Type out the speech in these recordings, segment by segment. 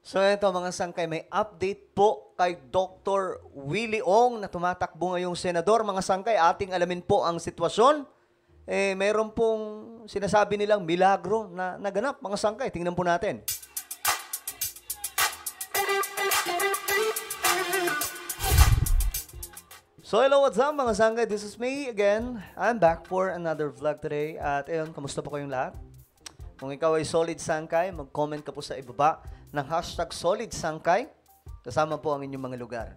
So ito mga sangkay, may update po kay Dr. Willie Ong na tumatakbo ngayong senador. Mga sangkay, ating alamin po ang sitwasyon. Mayroon pong sinasabi nilang milagro na naganap mga sangkay. Tingnan po natin. So hello, what's up mga sangkay? This is me again. I'm back for another vlog today. At ayun, kamusta po kayong lahat? Kung ikaw ay solid sangkay, mag-comment ka po sa ibaba ng hashtag solid sangkay. Kasama po ang inyong mga lugar.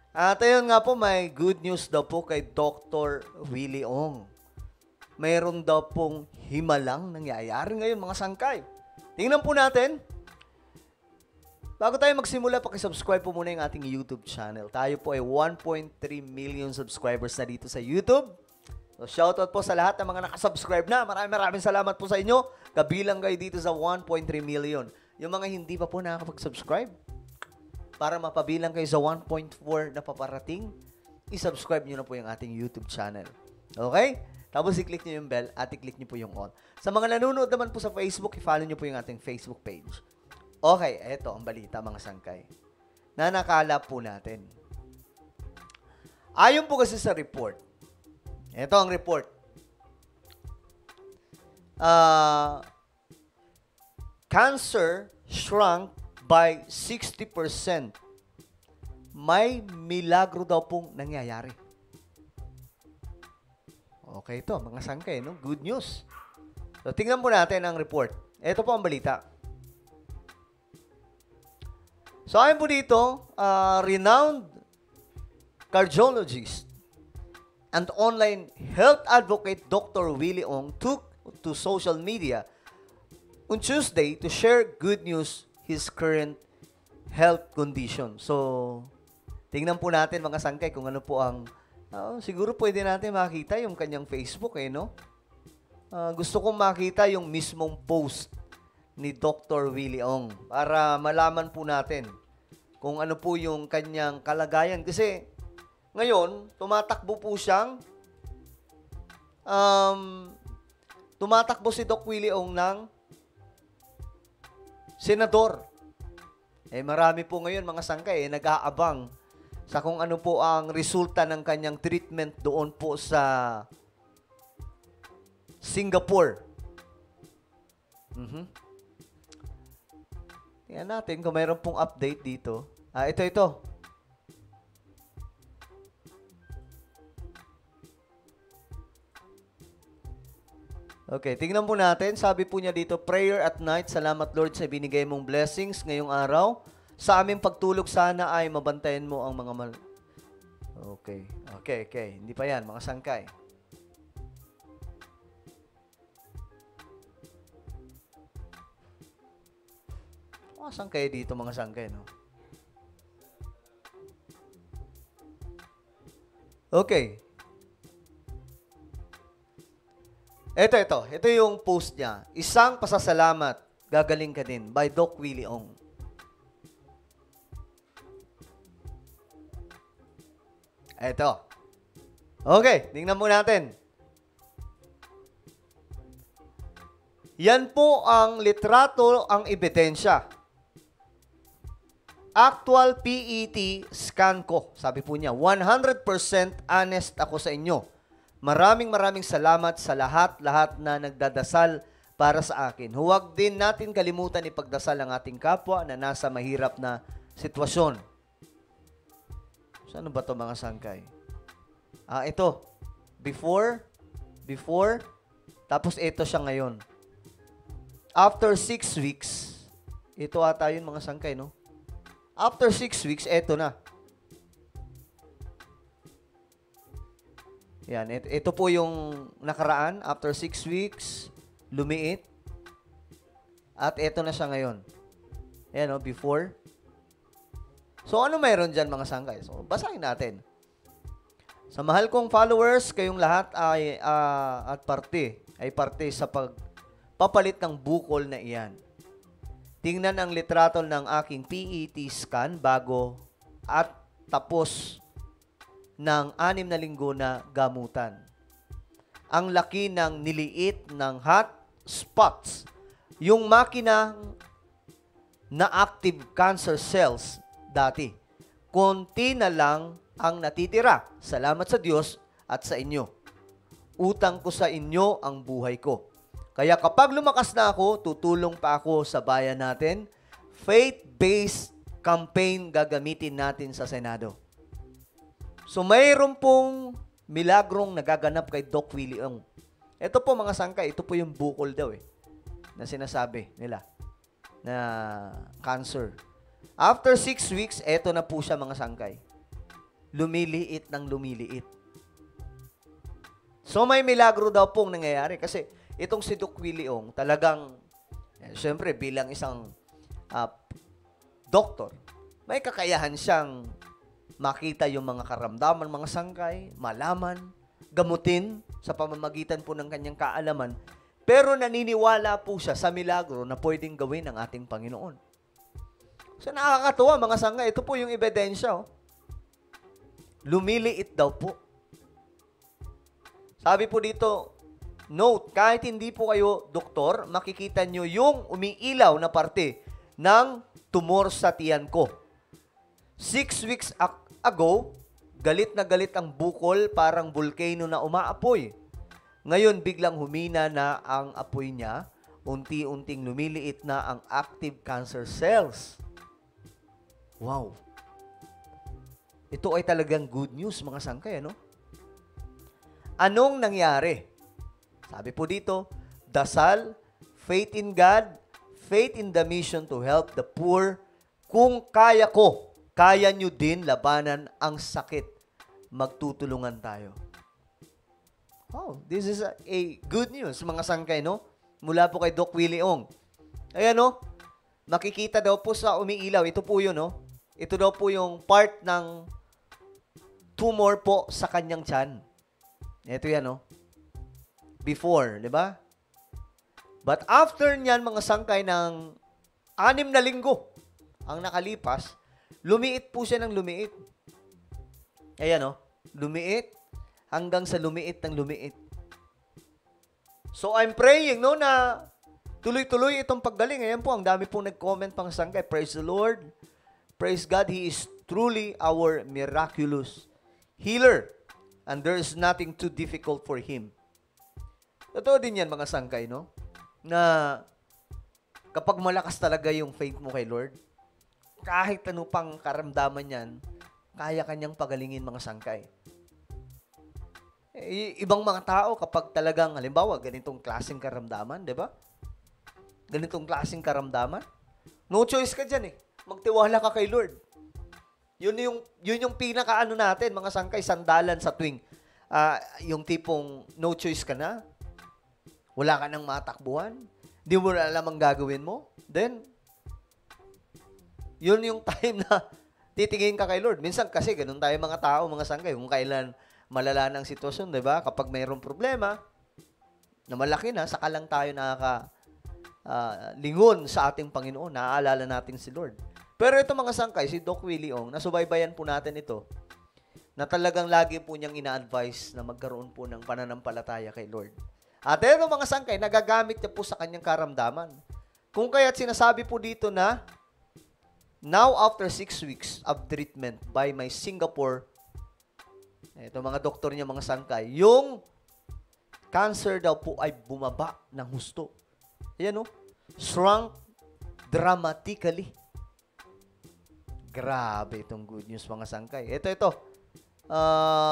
At ayun nga po, may good news daw po kay Dr. Willie Ong. Mayroon daw pong himalang nangyayari ngayon mga sangkay. Tingnan po natin. Bago tayo magsimula, pakisubscribe po muna yung ating YouTube channel. Tayo po ay 1.3 million subscribers na dito sa YouTube. So, shoutout po sa lahat ng mga nakasubscribe na. Maraming salamat po sa inyo. Kabilang kayo dito sa 1.3 million. Yung mga hindi pa po nakakapag-subscribe, para mapabilang kayo sa 1.4 na paparating, isubscribe nyo na po yung ating YouTube channel. Okay? Tapos i-click nyo yung bell at i-click nyo po yung all. Sa mga nanonood naman po sa Facebook, i-follow nyo po yung ating Facebook page. Okay, eto ang balita mga sangkay. Na nakala po natin. Ayon po kasi sa report, ito ang report. Cancer shrunk by 60%. May milagro daw pong nangyayari. Okay ito, mga sangkay, no? Good news. So, tingnan po natin ang report. Ito po ang balita. So, ayon po dito, renowned cardiologist and online health advocate Dr. Willie Ong took to social media on Tuesday to share good news his current health condition. So, tingnan po natin mga sangkay kung ano po ang siguro pwede natin makita yung kanyang Facebook no? Gusto kong makita yung mismong post ni Dr. Willie Ong para malaman po natin kung ano po yung kanyang kalagayan. Kasi ngayon, tumatakbo po siyang tumatakbo si Doc Willie Ong ng senador. Marami po ngayon mga sangkay nag-aabang sa kung ano po ang resulta ng kanyang treatment doon po sa Singapore. Tingnan natin kung mayroon pong update dito. Ito. Okay, tingnan po natin. Sabi po niya dito, prayer at night. Salamat Lord sa binigay mong blessings ngayong araw. Sa aming pagtulog sana ay mabantayan mo ang mga Okay. Hindi pa yan, mga sangkay. Mga sangkay dito, mga sangkay, no? Okay. Ito yung post niya. Isang pasasalamat, gagaling ka din, by Doc Willie Ong. Ito. Okay, tingnan mo natin. Yan po ang litrato, ang ebidensya. Actual PET scan ko. Sabi po niya, 100% honest ako sa inyo. Maraming salamat sa lahat na nagdadasal para sa akin. Huwag din natin kalimutan ipagdasal ang ating kapwa na nasa mahirap na sitwasyon. Saan ba ito mga sangkay? Ito. Before, tapos ito siya ngayon. After 6 weeks, ito ata yun mga sangkay, no? After 6 weeks, ito na. Yan, ito po yung nakaraan. After 6 weeks, lumiit. At ito na siya ngayon. Ayan, no, before. So, ano mayroon dyan mga sangkay? So, basahin natin. Sa mahal kong followers, kayong lahat ay parte sa pagpapalit ng bukol na iyan. Tingnan ang litrato ng aking PET scan bago at tapos ng 6 na linggo na gamutan. Ang laki ng niliit ng hot spots. Yung makinang na active cancer cells dati. Konti na lang ang natitira. Salamat sa Diyos at sa inyo. Utang ko sa inyo ang buhay ko. Kaya kapag lumakas na ako, tutulong pa ako sa bayan natin. Faith-based campaign gagamitin natin sa Senado. So mayroon pong milagrong nagaganap kay Doc Willie Ong. Ito po mga sangkay, ito po yung bukol daw na sinasabi nila na cancer. After 6 weeks, eto na po siya mga sangkay. Lumiliit ng lumiliit. So may milagro daw pong nangyayari kasi itong si Doc Willie Ong talagang, syempre bilang isang doktor, may kakayahan siyang makita yung mga karamdaman, mga sangkay, malaman, gamutin sa pamamagitan po ng kanyang kaalaman. Pero naniniwala po siya sa milagro na pwedeng gawin ng ating Panginoon. So nakakatuwa mga sangkay, ito po yung ebidensya. Lumiliit daw po. Sabi po dito, note, kahit hindi po kayo doktor, makikita nyo yung umiilaw na parte ng tumor sa tiyan ko. 6 weeks ago, galit na galit ang bukol, parang volcano na umaapoy. Ngayon, biglang humina na ang apoy niya, unti-unting lumiliit na ang active cancer cells. Wow! Ito ay talagang good news, mga sangkay, ano? Anong nangyari? Sabi po dito, dasal, faith in God, faith in the mission to help the poor. Kung kaya ko, kaya nyo din labanan ang sakit. Magtutulungan tayo. Oh, this is a good news, mga sangkay, no? Mula po kay Doc Willie Ong. Ayan, no? Makikita daw po sa umiilaw. Ito po yun, no? Ito daw po yung part ng tumor po sa kanyang tiyan. Ito yan, no? Before, di ba? But after niyan, mga sangkay, ng 6 na linggo ang nakalipas, lumiit po siya ng lumiit. Ayan, no? Lumiit hanggang sa lumiit ng lumiit. So, I'm praying, no, na tuloy-tuloy itong paggaling. Ayan po, ang dami pong nag-comment pang sangkay. Praise the Lord. Praise God. He is truly our miraculous healer. And there is nothing too difficult for Him. Totoo din yan, mga sangkay, no? Na kapag malakas talaga yung faith mo kay Lord, kahit ano pang karamdaman yan, kaya kanyang pagalingin, mga sangkay. Ibang mga tao, kapag talagang, halimbawa, ganitong klaseng karamdaman, di ba? Ganitong klaseng karamdaman, no choice ka dyan, magtiwala ka kay Lord. Yun yung pinaka-ano natin, mga sangkay, sandalan sa tuwing yung tipong no choice ka na, wala ka nang matakbuhan, di mo na alam ang gagawin mo, then, yun yung time na titingin ka kay Lord. Minsan kasi, ganun tayo mga tao, mga sangkay, kung kailan malala ng sitwasyon, di ba? Kapag mayroong problema, na malaki na, saka lang tayo lingon sa ating Panginoon, naaalala natin si Lord. Pero ito mga sangkay, si Doc Willie Ong, nasubaybayan po natin ito, na talagang lagi po niyang ina-advise na magkaroon po ng pananampalataya kay Lord. At ito mga sangkay, nagagamit niya po sa kanyang karamdaman. Kung kaya't sinasabi po dito na, now after 6 weeks of treatment by my Singapore, ito mga doktor niya, mga sangkay, yung cancer daw po ay bumaba ng husto. Ayan, no? Shrunk dramatically. Grabe itong good news, mga sangkay. Ito.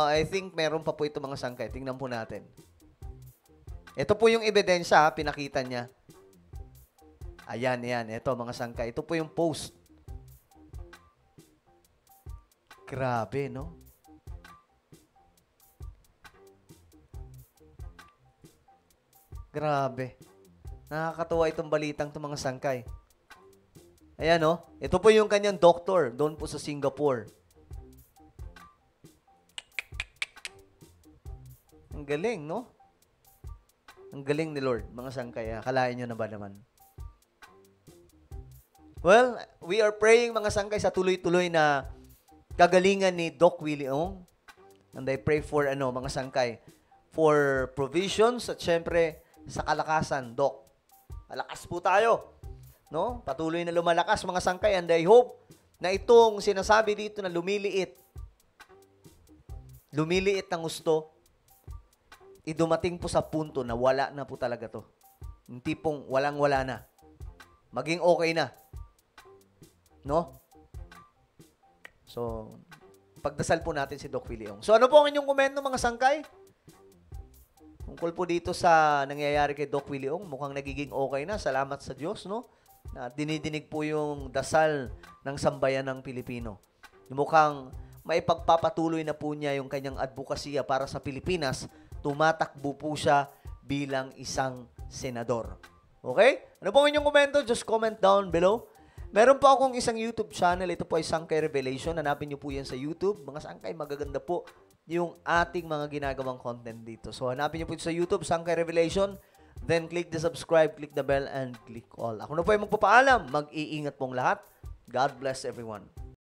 I think meron pa po ito, mga sangkay. Tingnan po natin. Ito po yung ebidensya, pinakita niya. Ayan. Ito, mga sangkay. Ito po yung post. Grabe, no? Grabe. Nakakatuwa itong balitang itong mga sangkay. Ayan, no? Ito po yung kanyang doktor doon po sa Singapore. Ang galing, no? Ang galing ni Lord, mga sangkay. Akalain nyo na ba naman? Well, we are praying, mga sangkay, sa tuloy-tuloy na kagalingan ni Doc Willie Ong. And I pray for, mga sangkay, for provisions at syempre, sa kalakasan, Doc. Malakas po tayo. no? Patuloy na lumalakas mga sangkay, and I hope na itong sinasabi dito na lumiliit ng gusto, idumating po sa punto na wala na po talaga to. Yung tipong walang-wala na. Maging okay na. No? So, pagdasal po natin si Doc Willie Ong. So, ano po ang inyong komento mga sangkay? Tungkol po dito sa nangyayari kay Doc Willie Ong, mukhang nagiging okay na. Salamat sa Diyos, no? Na dinidinig po yung dasal ng sambayan ng Pilipino. Mukhang maipagpapatuloy na po niya yung kanyang advokasya para sa Pilipinas. Tumatakbo po siya bilang isang senador. Okay? Ano po ang inyong komento? Just comment down below. Meron po akong isang YouTube channel. Ito po ay Sangkay Revelation. Hanapin niyo po yan sa YouTube. Mga sangkay, magaganda po yung ating mga ginagawang content dito. So, hanapin niyo po sa YouTube, Sangkay Revelation. Then, click the subscribe, click the bell, and click all. Ako na po ay magpapaalam. Mag-iingat pong lahat. God bless everyone.